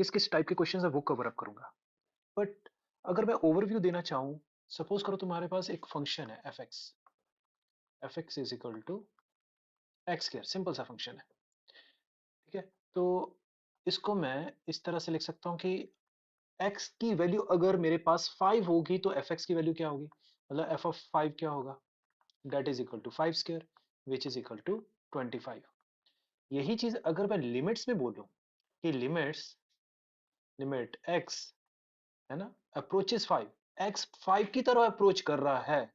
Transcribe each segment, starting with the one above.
किस किस टाइप के क्वेश्चन है वो कवर अप करूंगा। बट अगर मैं ओवरव्यू देना चाहूँ, सपोज करो तुम्हारे पास एक फंक्शन है F X is equal to X square, simple सा फंक्शन है। ठीक है, तो इसको मैं इस तरह से लिख सकता हूँ कि एक्स की वैल्यू अगर मेरे पास 5 होगी तो एफ एक्स की वैल्यू क्या होगी, मतलब एफ ऑफ 5 क्या होगा, that is equal to 5 square which is equal to 25। यही चीज अगर मैं लिमिट्स में बोलूं कि लिमिट एक्स है ना अप्रोचेस 5, एक्स 5 की तरह अप्रोच कर रहा है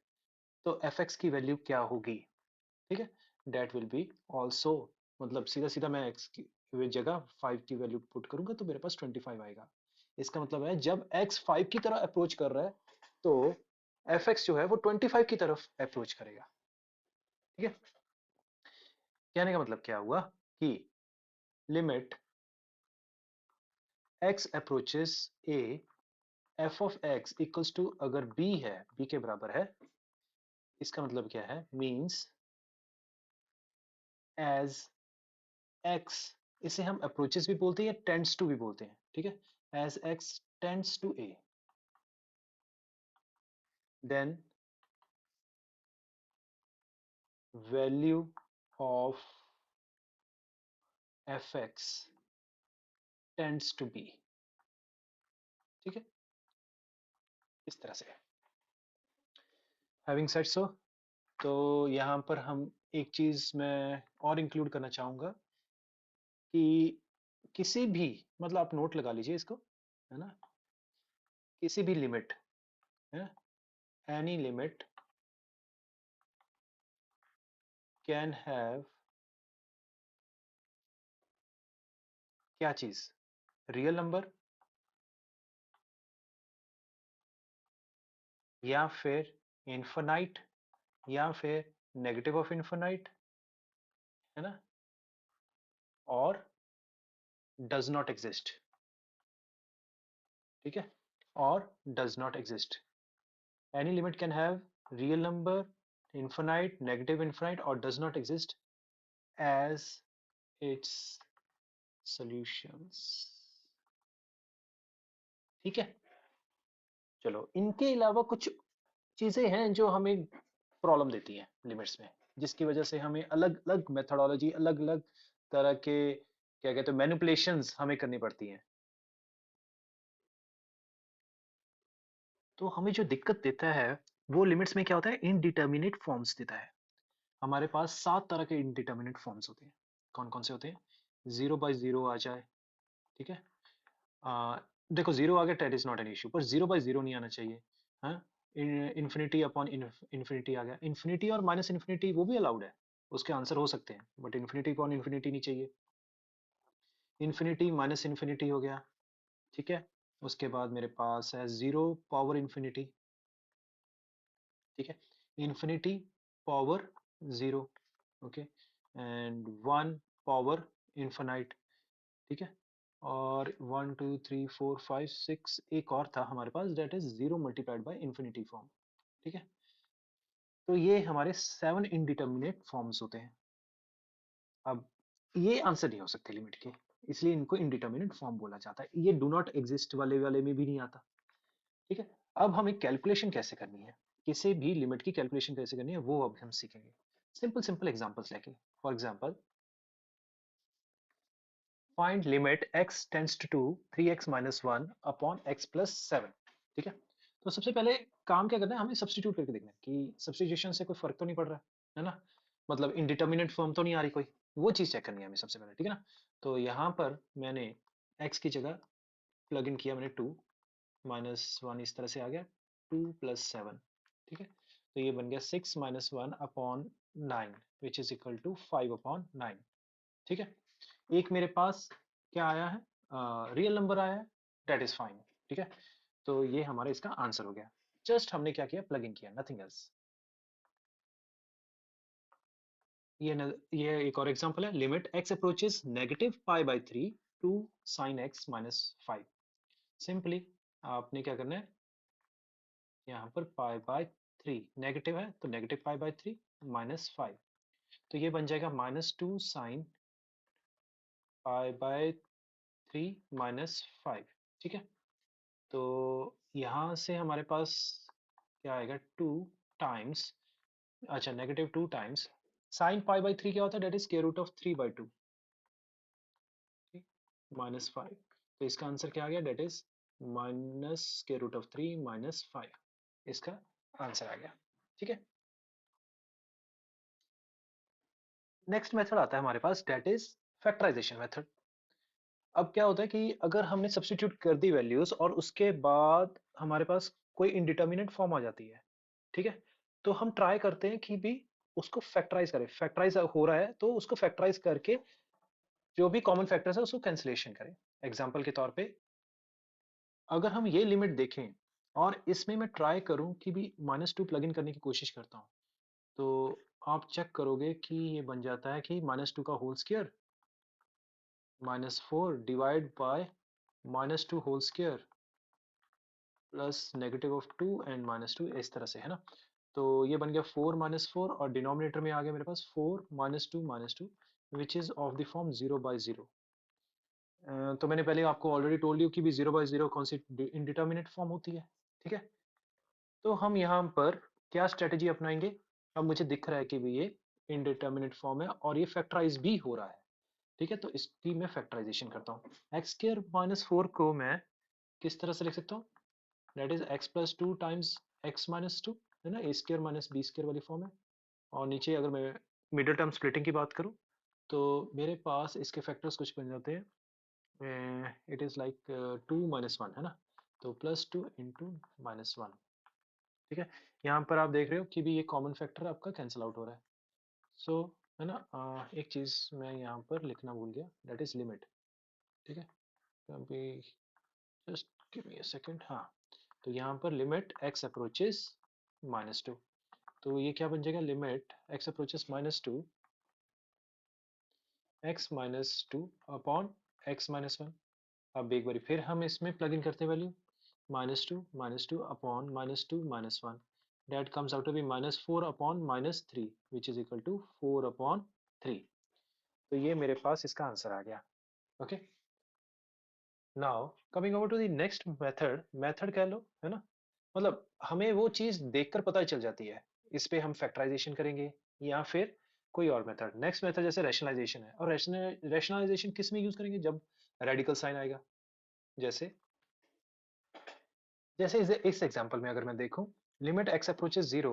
तो एफ एक्स की वैल्यू क्या होगी। ठीक है, डेट विल बी ऑल्सो, मतलब सीधा सीधा मैं एक्स की जगह 5 की वैल्यू पुट करूंगा तो मेरे पास 25 आएगा। इसका मतलब है जब एक्स 5 की तरह अप्रोच कर रहा है तो एफ एक्स जो है वो 25 की तरफ अप्रोच करेगा। ठीक है, कहने का मतलब क्या हुआ कि limit X approaches A, F of X equals to, अगर बी है, बी के बराबर है, इसका मतलब क्या है, मींस एज एक्स, इसे हम अप्रोचेस भी बोलते हैं या टेंड्स टू भी बोलते हैं। ठीक है, as X tends to A, then value of F X tends to B. ठीक है, इस तरह से। हैविंग सेड सो, तो यहाँ पर हम एक चीज मैं और इंक्लूड करना चाहूंगा कि किसी भी, मतलब आप नोट लगा लीजिए इसको, है ना, किसी भी लिमिट है, एनी लिमिट कैन हैव क्या चीज, रियल नंबर या फिर इन्फिनाइट या फिर नेगेटिव ऑफ इन्फिनाइट, है ना, और डज नॉट एग्जिस्ट। ठीक है, और does not exist, any limit can have real number, infinite, negative infinite और does not exist as its solutions. ठीक है, चलो इनके अलावा कुछ चीजें हैं जो हमें प्रॉब्लम देती हैं लिमिट्स में, जिसकी वजह से हमें अलग अलग मेथोडोलॉजी, अलग अलग तरह के क्या कहते हैं मैनिपुलेशंस हमें करनी पड़ती हैं। तो हमें जो दिक्कत देता है वो लिमिट्स में क्या होता है, इनडिटर्मिनेट फॉर्म्स देता है। हमारे पास 7 तरह के इनडिटर्मिनेट फॉर्म्स होते हैं। कौन कौन से होते हैं, 0/0 आ जाए। ठीक है, देखो 0 आ गया that is not an issue, पर 0/0 नहीं आना चाहिए। हाँ, इन्फिनिटी अपॉन इन्फिनिटी आ गया, इन्फिनिटी और माइनस इन्फिनिटी वो भी अलाउड है, उसके आंसर हो सकते हैं, बट इन्फिनिटी अपॉन इन्फिनिटी नहीं चाहिए। इन्फिनिटी माइनस इन्फिनिटी हो गया। ठीक है, उसके बाद मेरे पास है 0 पावर इन्फिनिटी। ठीक है, infinity power 0, okay, and 1 power infinite. ठीक है, और 1 2 3 4 5 6 एक और था हमारे पास, that is 0 multiplied by infinity form. ठीक है, तो ये हमारे 7 इनडिटर्मिनेट फॉर्म्स होते हैं। अब ये आंसर नहीं हो सकते लिमिट के, इसलिए इनको इनडिटर्मिनेट फॉर्म बोला जाता है। ये डू नॉट एग्जिस्ट वाले वाले में भी नहीं आता। ठीक है, अब हमें कैलकुलेशन कैसे करनी है, किसी भी लिमिट की कैलकुलेशन कैसे करनी है वो अब हम सीखेंगे, सिंपल सिंपल एग्जांपल्स लेके। For example, find limit x tends to 3x minus 1 upon x plus 7। ठीक है, तो सबसे पहले काम क्या करना है, हमें सब्स्टिट्यूट करके देखना है कि सब्स्टिट्यूशन से कोई फर्क तो नहीं पड़ रहा है ना, मतलब इनडिटर्मिनेट फॉर्म तो नहीं आ रही कोई, वो चीज चेक करनी है हमें सबसे पहले। ठीक है ना, तो यहाँ पर मैंने x की जगह प्लग इन किया, मैंने 2 - 1 इस तरह से आ गया, 2 + 7। ठीक है, तो ये बन गया 6 - 1 upon 9 which is equal to 5/9। ठीक है, एक मेरे पास क्या आया है, रियल नंबर आया है, डेट इज फाइन। ठीक है, तो ये हमारा इसका आंसर हो गया, जस्ट हमने क्या किया, प्लग इन किया, नथिंग एल्स। ये एक और एग्जांपल है, limit x approaches -π/3 to sin x -5। Simply आपने क्या करना है, यहाँ पर π/3 नेगेटिव है तो नेगेटिव π/3 -5, तो ये बन जाएगा -2 sin π/3 3 - 5, ठीक है। तो यहाँ से हमारे पास क्या आएगा, 2 टाइम्स, अच्छा -2 टाइम्स साइन पाई/3 क्या होता है, that is square root of 3/2, -5। तो इसका आंसर क्या आ गया, डेट इज -√3 - 5, इसका आंसर आ गया, ठीक है। नेक्स्ट मेथड आता है हमारे पास, डेट इज फैक्टराइजेशन मेथड। अब क्या होता है कि अगर हमने सब्स्टिट्यूट कर दी वैल्यूज और उसके बाद हमारे पास कोई इंडिटर्मिनेट फॉर्म आ जाती है, ठीक है, तो हम ट्राई करते हैं कि भी उसको फैक्टराइज करें, फैक्टराइज हो रहा है तो उसको फैक्टराइज करके जो भी कॉमन फैक्टर्स है उसको कैंसिलेशन करें। एग्जाम्पल के तौर पे अगर हम ये लिमिट देखें और इसमें मैं ट्राई करूं कि भी -2 प्लग इन करने की कोशिश करता हूं, तो आप चेक करोगे कि ये बन जाता है कि -2 का whole square -4 divide by -2 whole square plus -2 and -2, इस तरह से, है ना। तो ये बन गया 4 - 4 और डिनोमिनेटर में आ गया मेरे पास 4 -2 which is of the form 0/0। तो मैंने पहले आपको ऑलरेडी टोल्ड यू कि भी 0/0 कौन सी इंडिटर्मिनेट फॉर्म होती है, ठीक है। तो हम यहाँ पर क्या स्ट्रेटेजी अपनाएंगे, अब मुझे दिख रहा है कि भी ये इनडिटर्मिनेट फॉर्म है और ये फैक्टराइज भी हो रहा है, ठीक है। तो इसकी मैं फैक्टराइजेशन करता हूँ। x² - 4 को मैं किस तरह से लिख सकता हूँ, that is x+2 times x-2, है ना, a² - b² वाली फॉर्म है। और नीचे अगर मैं मिडिल टर्म स्प्लिटिंग की बात करूँ तो मेरे पास इसके फैक्टर्स कुछ बन जाते हैं, इट इज लाइक 2 - 1, है ना। तो +2 इंटू -1, ठीक है। यहाँ पर आप देख रहे हो कि भी ये कॉमन फैक्टर आपका कैंसिल आउट हो रहा है। सो है ना, एक चीज़ मैं यहाँ पर लिखना भूल गया, दैट इज लिमिट, ठीक है। तो अभी just give me a second, हाँ। तो यहाँ पर लिमिट x अप्रोचेस -2, तो ये क्या बन जाएगा, limit x approaches -2 x-2 upon x-1। अब एक बार फिर हम इसमें प्लग इन करते हैं value, -2 upon -2 - 1, that comes out to be -4 upon -3 which is equal to 4/3। तो ये मेरे पास इसका आंसर आ गया, okay. Now coming over to the next method, method कह लो, है ना, मतलब हमें वो चीज देखकर पता चल जाती है, इस पे हम फैक्टराइजेशन करेंगे या फिर कोई और मेथड। नेक्स्ट मेथड जैसे रैशनलाइजेशन है, और रैशनलाइजेशन किस में यूज करेंगे, जब रेडिकल साइन आएगा। जैसे जैसे इस एग्जांपल में अगर मैं देखूं, limit x approaches 0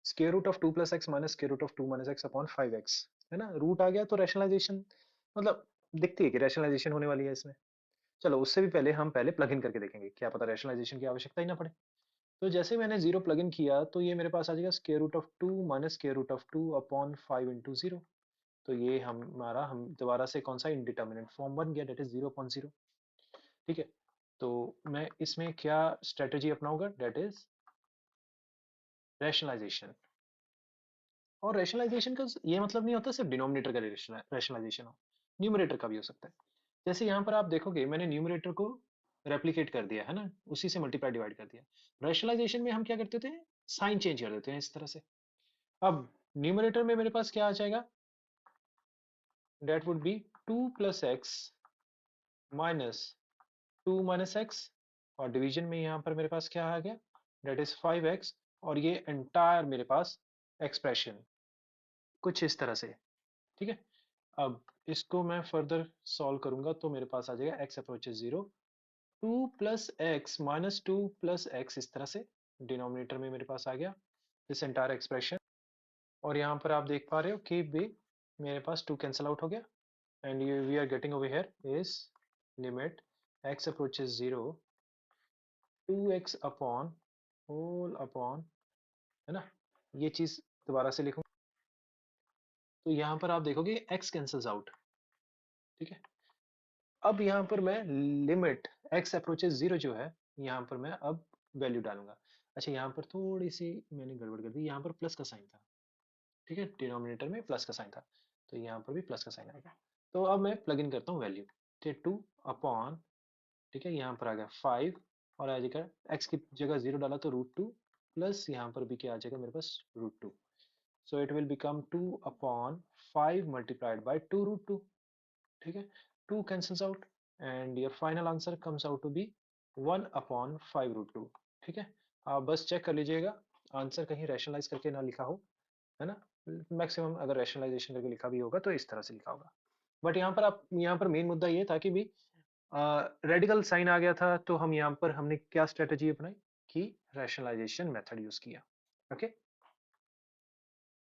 square root of 2 + x minus square root of 2 - x upon 5x, है ना, रूट आ गया तो रैशनलाइजेशन मतलब दिखती है कि रैशनलाइजेशन होने वाली है इसमें। चलो उससे भी पहले हम पहले प्लग इन करके देखेंगे, क्या पता रैशनलाइजेशन की आवश्यकता ही ना पड़े। तो जैसे मैंने 0 प्लग इन किया तो ये मेरे पास आ जाएगा square root of 2 minus square root of 2 upon 5 into 0। तो ये हमारा हम दोबारा से कौन सा इंडिटर्मिनेंट फॉर्म बन गया, डेट इज 0/0, ठीक है। तो मैं इसमें क्या स्ट्रेटेजी अपनाऊंगा, डेट इज रैशनलाइजेशन। और रैशनलाइजेशन का ये मतलब नहीं होता सिर्फ डिनोमिनेटर का रैशनलाइजेशन हो, न्यूमरेटर का भी हो सकता है। जैसे यहाँ पर आप देखोगे मैंने न्यूमरेटर को रेप्लिकेट कर दिया, है ना, उसी से मल्टीप्लाई डिवाइड कर दिया। रैशनलाइजेशन में हम क्या करते थे, साइन चेंज कर देते हैं इस तरह से। अब न्यूमरेटर में मेरे पास क्या आ जाएगा, that would be 2 + x minus 2 - x, और डिवीजन में यहाँ पर मेरे पास क्या आ गया, डेट इज 5x, और ये एंटायर मेरे पास एक्सप्रेशन कुछ इस तरह से, ठीक है। अब इसको मैं फर्दर सॉल्व करूंगा तो मेरे पास आ जाएगा x approaches 0, 2 + x minus 2 + x, इस तरह से डिनोमिनेटर में मेरे पास आ गया दिस एंटायर एक्सप्रेशन। और यहाँ पर आप देख पा रहे हो कि भी मेरे पास 2 कैंसिल आउट हो गया, and we are getting over here is limit x approaches 0 2x अपॉन होल अपॉन, है ना, ये चीज दोबारा से लिखूं तो यहाँ पर आप देखोगे x कैंसल्स आउट, ठीक है। अब यहाँ पर मैं लिमिट x अप्रोचेस 0 जो है, यहाँ पर मैं अब वैल्यू डालूंगा। अच्छा यहाँ पर थोड़ी सी मैंने गड़बड़ कर दी, यहाँ पर प्लस का साइन था, ठीक है, डिनोमिनेटर में प्लस का साइन था, तो यहाँ पर भी प्लस का साइन आएगा। तो अब मैं प्लग इन करता हूँ वैल्यू, ठीक, 2 अपॉन, ठीक है, यहाँ पर आ गया 5, और आ जाएगा x की जगह 0 डाला तो √2, प्लस यहाँ पर भी क्या आ जाएगा मेरे पास √2, so it will become 2/5 multiplied by 2 √2, ठीक है। 2 cancels out, and your final answer comes out to be 1/5√2। ठीक है, आप बस चेक कर लीजिएगा आंसर कहीं रैशनलाइज करके ना लिखा हो, है ना। मैक्सिमम अगर रैशनलाइजेशन करके लिखा भी होगा तो इस तरह से लिखा होगा। बट यहाँ पर मेन मुद्दा ये था कि भी रेडिकल साइन आ गया था, तो हम यहाँ पर हमने क्या स्ट्रेटेजी अपनाई कि रैशनलाइजेशन मेथड यूज किया। ओके,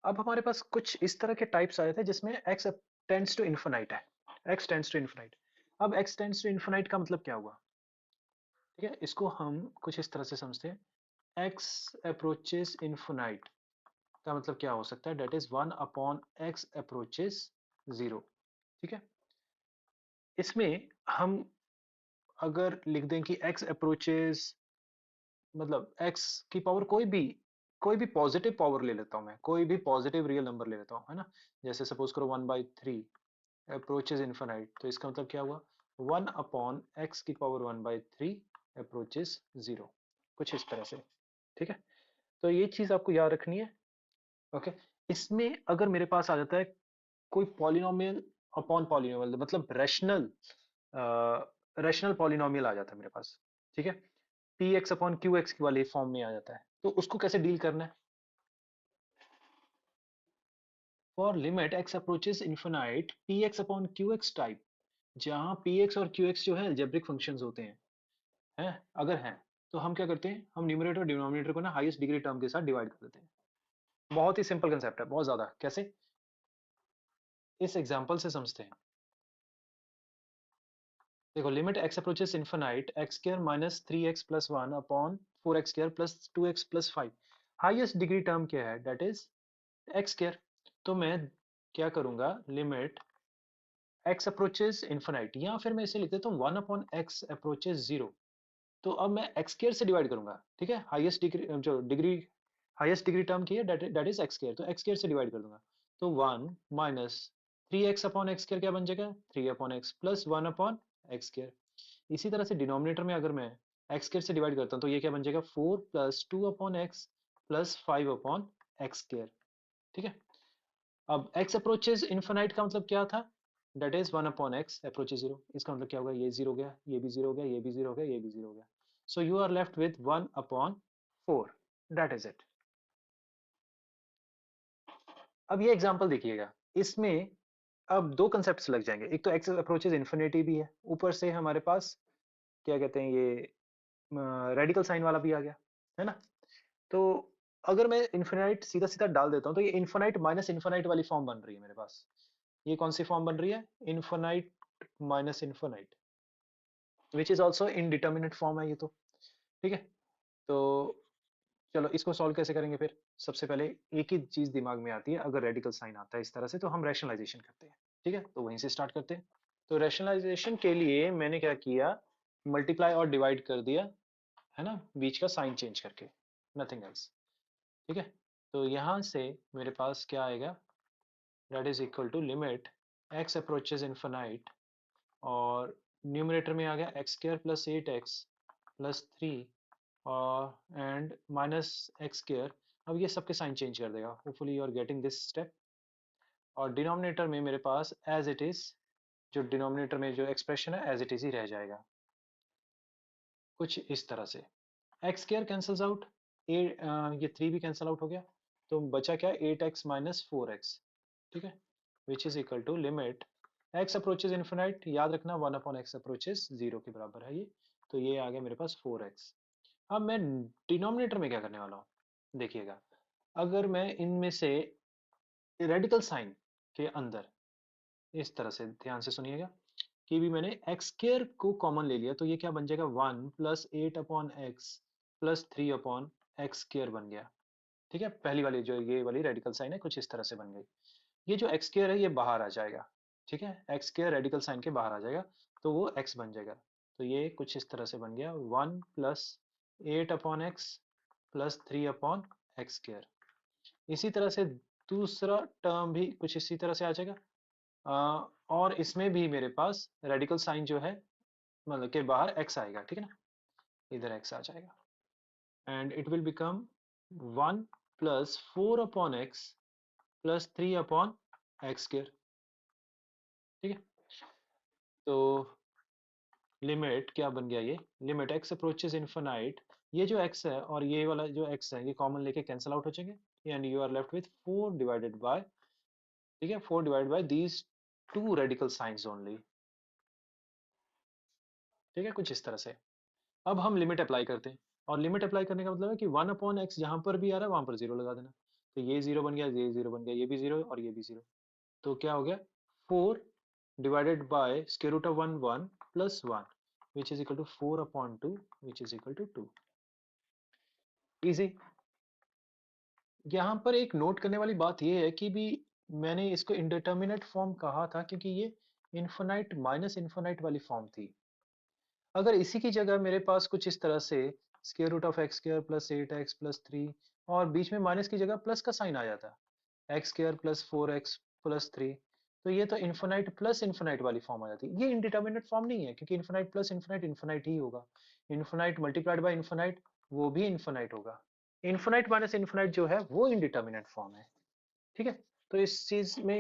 अब हमारे पास कुछ इस तरह के टाइप्स आए थे जिसमें x टेंड्स टू इन्फिनाइट है, x टेंड्स टू इन्फिनाइट। अब x टेंड्स टू इन्फिनाइट का मतलब क्या हुआ? ठीक है, इसको हम कुछ इस तरह से समझते हैं, x अप्रोचेस इन्फिनाइट का मतलब क्या हो सकता है, डेट इज 1/x अप्रोचेस 0। ठीक है, इसमें हम अगर लिख दें कि x अप्रोचेस मतलब x की पावर कोई भी पॉजिटिव पावर ले लेता हूं, मैं कोई भी पॉजिटिव रियल नंबर ले लेता हूं, है ना। जैसे सपोज करो 1/3 अप्रोचेज इन्फिनाइट, तो इसका मतलब क्या हुआ, 1/x की पावर 1/3 अप्रोचेज 0, कुछ इस तरह से। ठीक है, तो ये चीज आपको याद रखनी है। ओके, इसमें अगर मेरे पास आ जाता है कोई पॉलिनोमियल अपॉन पॉलिनोमियल, मतलब रैशनल पॉलिनोमियल आ जाता है मेरे पास। ठीक है, P x upon Q x वाले फॉर्म में आ जाता है, तो उसको कैसे डील करना है। For limit X approaches infinite P x upon Q x type, जहां पी एक्स और क्यू एक्स जो है अलजेब्रिक फंक्शंस होते हैं अगर हैं, तो हम क्या करते हैं, हम न्यूमरेटर और डिनोमिनेटर को ना हाईएस्ट डिग्री टर्म के साथ डिवाइड कर देते हैं। बहुत ही सिंपल कंसेप्ट है, बहुत ज्यादा। कैसे, इस एग्जांपल से समझते हैं। देखो, limit X approaches infinite x square minus 3x+1 upon 4x square plus 2x+5, highest degree term क्या है, डेट इज एक्स स्क्वायर। तो मैं क्या करूंगा, लिमिट एक्स अप्रोचेस इन्फिनाइट, या फिर मैं इसे लिख देता हूँ 1/x अप्रोचेस 0। तो अब मैं एक्स स्क्वायर से डिवाइड करूंगा। ठीक है, हाईएस्ट डिग्री जो डिग्री हाईएस्ट डिग्री टर्म की है, डेट इज एक्स स्क्वायर, तो एक्स स्क्वायर से डिवाइड कर दूंगा। तो 1 minus 3x upon x square क्या बन जाएगा, 3/x प्लस 1/x स्क्वायर। इसी तरह से डिनोमिनेटर में अगर मैं एक्स स्क्वायर से डिवाइड करता हूँ, तो ये क्या बन जाएगा, 4 plus 2/x plus 5/x square. ठीक है, अब x अप्रोचेज इन्फिनाइट का मतलब क्या था, डेट इज 1/x अप्रोचेज 0। इसका मतलब क्या होगा, ये 0 हो गया, ये भी 0 हो गया, ये भी 0 हो गया, ये भी 0 हो गया। So you are left with 1/4, that is it. अब ये एग्जांपल देखिएगा, इसमें अब दो कंसेप्ट्स लग जाएंगे, एक तो x अप्रोचेज इन्फिनिटी भी है, ऊपर से हमारे पास क्या कहते हैं, ये रेडिकल साइन वाला भी आ गया, है ना। तो अगर मैं इन्फिनाइट सीधा सीधा डाल देता हूँ, तो ये इन्फिनाइट माइनस इन्फिनाइट वाली फॉर्म बन रही है मेरे पास। ये कौन सी फॉर्म बन रही है, infinite minus infinite, which is also indeterminate form है ये तो। ठीक है, तो चलो इसको सॉल्व कैसे करेंगे फिर। सबसे पहले एक ही चीज दिमाग में आती है, अगर रेडिकल साइन आता है इस तरह से, तो हम रैशनलाइजेशन करते हैं। ठीक है, तो वहीं से स्टार्ट करते हैं। तो रैशनलाइजेशन के लिए मैंने क्या किया, मल्टीप्लाई और डिवाइड कर दिया, है ना, बीच का साइन चेंज करके, नथिंग एल्स। ठीक है, तो यहाँ से मेरे पास क्या आएगा, that is equal to limit x approaches infinite, और न्यूमरेटर में आ गया x square plus 8x plus 3 और एंड माइनस एक्स स्क्वायर। अब ये सबके साइन चेंज कर देगा, hopefully you are getting this step. और डिनोमिनेटर में मेरे पास एज इट इज, जो डिनोमिनेटर में जो एक्सप्रेशन है एज इट इज ही रह जाएगा, कुछ इस तरह से। एक्स स्क्वायर कैंसल्स आउट, ये 3 भी कैंसिल आउट हो गया, तो बचा क्या, 8x माइनस 4x। ठीक है, which is equal to limit x approaches infinite, याद रखना 1/x अप्रोचेज 0 के बराबर है ये। तो ये आ गया मेरे पास 4x। अब मैं डिनोमिनेटर में क्या करने वाला हूँ, देखिएगा, अगर मैं इनमें से रेडिकल साइन के अंदर इस तरह से ध्यान से सुनिएगा कि भी मैंने एक्स स्क्वायर को कॉमन ले लिया, तो ये क्या बन जाएगा, 1 + 8/x प्लस 3/x स्क्वायर बन गया। ठीक है, पहली वाली जो ये वाली रेडिकल साइन है, कुछ इस तरह से बन गई। ये जो एक्स स्क्वायर है ये बाहर आ जाएगा। ठीक है, एक्स स्क्वायर रेडिकल साइन के बाहर आ जाएगा, तो वो एक्स बन जाएगा। तो ये कुछ इस तरह से बन गया, 1 + 8/x प्लस 3/x स्क्वायर। इसी तरह से दूसरा टर्म भी कुछ इसी तरह से आ जाएगा। और इसमें भी मेरे पास रेडिकल साइन जो है, मतलब के बाहर एक्स आएगा। ठीक है ना, इधर एक्स आ जाएगा, and it will become 1 + 4/x plus 3/x square. ठीक है, तो लिमिट क्या बन गया, ये लिमिट x अप्रोचेस इनफिनाइट, ये जो x है और ये वाला जो x है ये कॉमन लेके कैंसिल आउट हो जाएंगे, and you are left with 4 divided by, ठीक है, 4 divided by these two radical signs only. ठीक है, कुछ इस तरह से। अब हम लिमिट अप्लाई करते हैं, और लिमिट अप्लाई करने का मतलब है कि 1/x जहां पर भी आ रहा है वहां पर जीरो लगा देना। तो ये जीरो बन गया, ये जीरो बन गया, ये भी जीरो और ये भी जीरो। तो क्या हो गया, 4 divided by square root of 1 1 plus 1 which is equal to 4/2 which is equal to 2। Easy. यहाँ पर एक नोट करने वाली बात यह है कि भी मैंने इसको इंडिटर्मिनेट फॉर्म कहा था क्योंकि ये इन्फिनाइट माइनस इन्फिनाइट वाली फॉर्म थी। अगर इसी की जगह मेरे पास कुछ इस तरह से square root of x square plus 8x plus 3 और बीच में माइनस की जगह प्लस का साइन आ जाता, x square plus 4x plus 3, तो ये तो इन्फिनाइट प्लस इन्फिनाइट वाली फॉर्म आ जाती। ये इंडिटर्मिनेट फॉर्म नहीं है क्योंकि इन्फिनाइट प्लस इन्फिनाइट इन्फिनाइट ही होगा, इन्फिनाइट मल्टीप्लाइड बाय इन्फिनाइट वो भी इन्फिनाइट होगा, इन्फिनाइट माइनस इन्फिनाइट जो है वो इंडिटर्मिनेट फॉर्म है। ठीक है, तो इस चीज में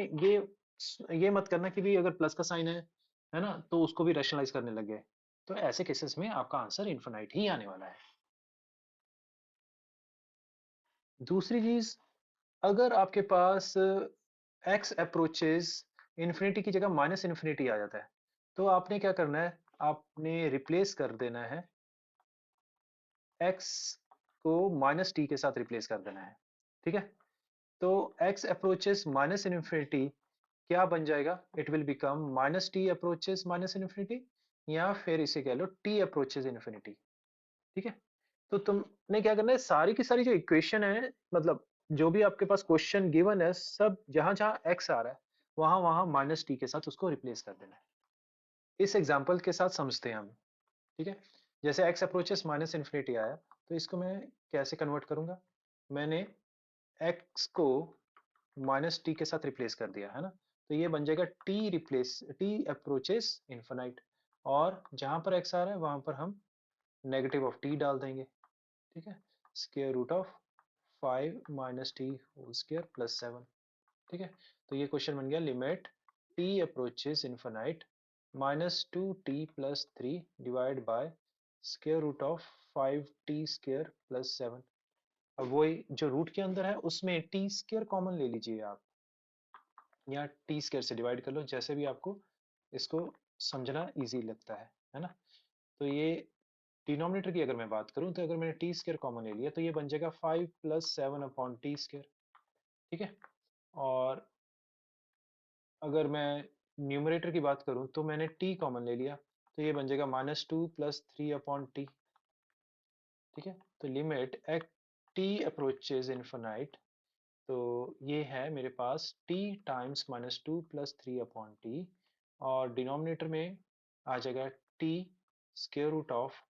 ये मत करना कि भी अगर प्लस का साइन है ना, तो उसको भी रैशनलाइज करने लग गए। तो ऐसे केसेस में आपका आंसर इन्फिनाइट ही आने वाला है। दूसरी चीज, अगर आपके पास x अप्रोचेस इन्फिनिटी की जगह माइनस इन्फिनिटी आ जाता है, तो आपने क्या करना है, आपने रिप्लेस कर देना है x को माइनस टी के साथ रिप्लेस कर देना है। ठीक है, तो x अप्रोचेस माइनस इन्फिनिटी क्या बन जाएगा, it will become minus T approaches minus infinity, या फिर इसे कह लो t अप्रोचेस इन्फिनिटी। ठीक है, तो तुमने क्या करना है, सारी की सारी जो इक्वेशन है, मतलब जो भी आपके पास क्वेश्चन गिवन है, सब जहां जहां x आ रहा है वहां वहां माइनस टी के साथ उसको रिप्लेस कर देना है। इस एग्जांपल के साथ समझते हैं हम। ठीक है, जैसे x अप्रोचेस माइनस इन्फिनिटी आया, तो इसको मैं कैसे कन्वर्ट करूंगा, मैंने x को माइनस टी के साथ रिप्लेस कर दिया है ना, तो ये बन जाएगा t अप्रोचेस इन्फिनाइट, और जहां पर x आ रहा है वहां पर हम नेगेटिव ऑफ t डाल देंगे। ठीक है, square root of 5 minus t whole square plus 7। ठीक है, तो ये क्वेश्चन बन गया limit t approaches infinite minus 2t plus 3 divide by square root of 5t square plus 7। अब वही जो रूट के अंदर है उसमें टी स्क्वायर कॉमन ले लीजिए आप, या टी स्क्वायर से डिवाइड कर लो, जैसे भी आपको इसको समझना इजी लगता है ना। तो ये डिनोमिनेटर की अगर मैं बात करूं, तो अगर मैंने टी स्क्वायर कॉमन ले लिया तो ये बन जाएगा 5 प्लस 7/t स्क्वायर। ठीक है, और अगर मैं न्यूमरेटर की बात करूं तो मैंने t कॉमन ले लिया, तो ये बन जाएगा -2 प्लस 3/t। ठीक है, तो limit at t approaches infinite, तो ये है मेरे पास t टाइम्स -2 प्लस 3/t, और डिनोमिनेटर में आ जाएगा t square root of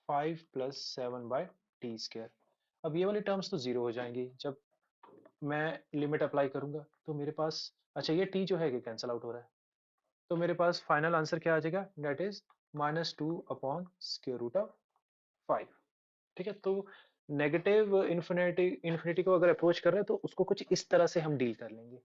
5 plus 7/t square. अब ये वाली टर्म्स तो जीरो हो जाएंगी जब मैं लिमिट अप्लाई करूंगा, तो मेरे पास, अच्छा ये t जो है कि कैंसिल आउट हो रहा है, तो मेरे पास फाइनल आंसर क्या आ जाएगा, डेट इज -2/√5। ठीक है, तो नेगेटिव इन्फिनिटी इन्फिनिटी को अगर अप्रोच कर रहे हैं तो उसको कुछ इस तरह से हम डील कर लेंगे।